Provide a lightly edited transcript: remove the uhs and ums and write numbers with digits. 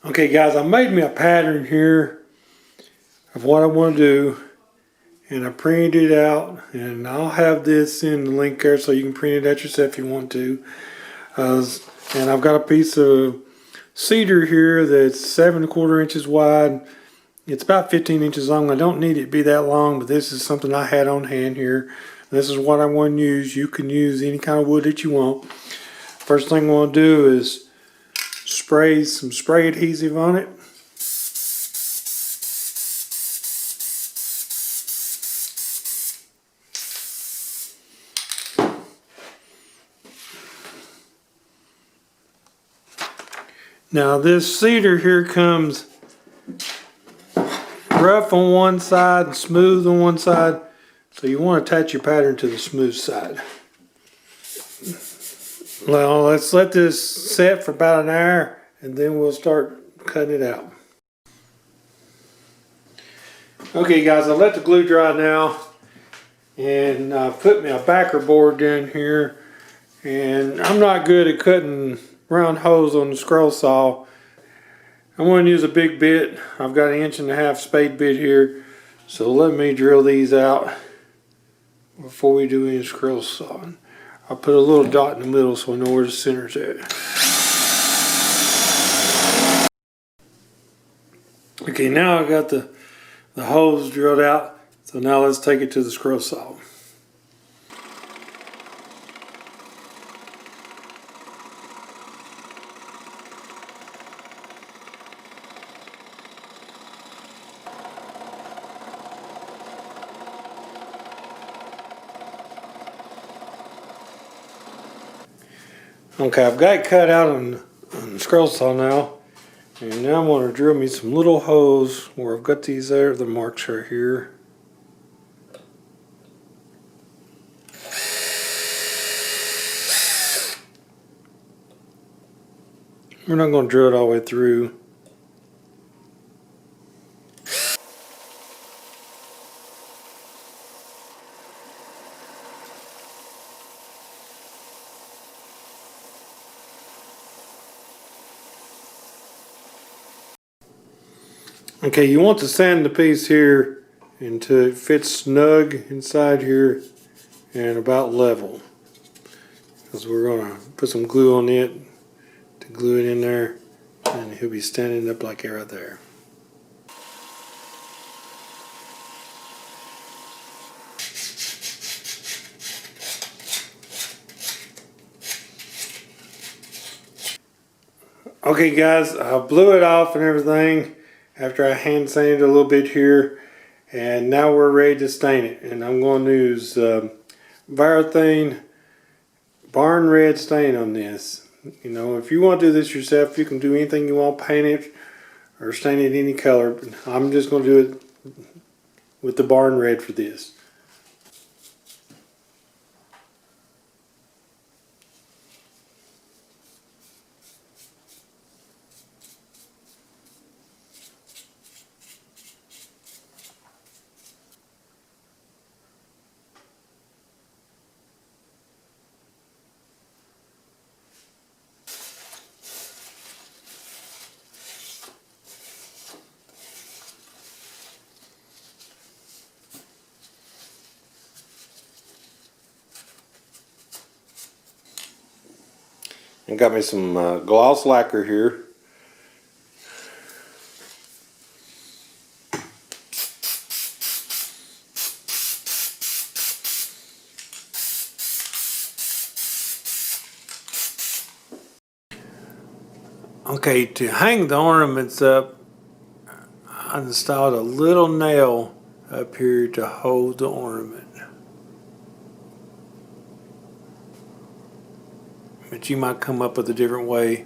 Okay guys, I made me a pattern here of what I want to do, and I printed it out, and I'll have this in the link there so you can print it out yourself if you want to. And I've got a piece of cedar here that's 7¼ inches wide. It's about 15 inches long. I don't need it to be that long, but this is something I had on hand here. This is what I want to use. You can use any kind of wood that you want. First thing I want to do is spray some spray adhesive on it. Now this cedar here comes rough on one side and smooth on one side, so you want to attach your pattern to the smooth side. Now let's let this set for about an hour and then we'll start cutting it out. Okay guys, I let the glue dry now, and I put me a backer board down here, and I'm not good at cutting round holes on the scroll saw. I'm going to use a big bit. I've got an 1.5 inch spade bit here, so let me drill these out before we do any scroll sawing. I'll put a little dot in the middle so I know where the center's at. Okay, now I got the holes drilled out, so now let's take it to the scroll saw. Okay, I've got it cut out on the scroll saw now, and now I'm going to drill me some little holes where I've got these there, the marks right here. We're not going to drill it all the way through. Okay, you want to sand the piece here until it fits snug inside here and about level, because we're going to put some glue on it to glue it in there, and he'll be standing up like right there. Okay guys, I blew it off and everything after I hand sanded a little bit here, and now we're ready to stain it. And I'm going to use Varathane Barn Red stain on this. You know, if you want to do this yourself, you can do anything you want, paint it or stain it any color. But I'm just going to do it with the Barn Red for this. And got me some gloss lacquer here. Okay, to hang the ornaments up, I installed a little nail up here to hold the ornament. But you might come up with a different way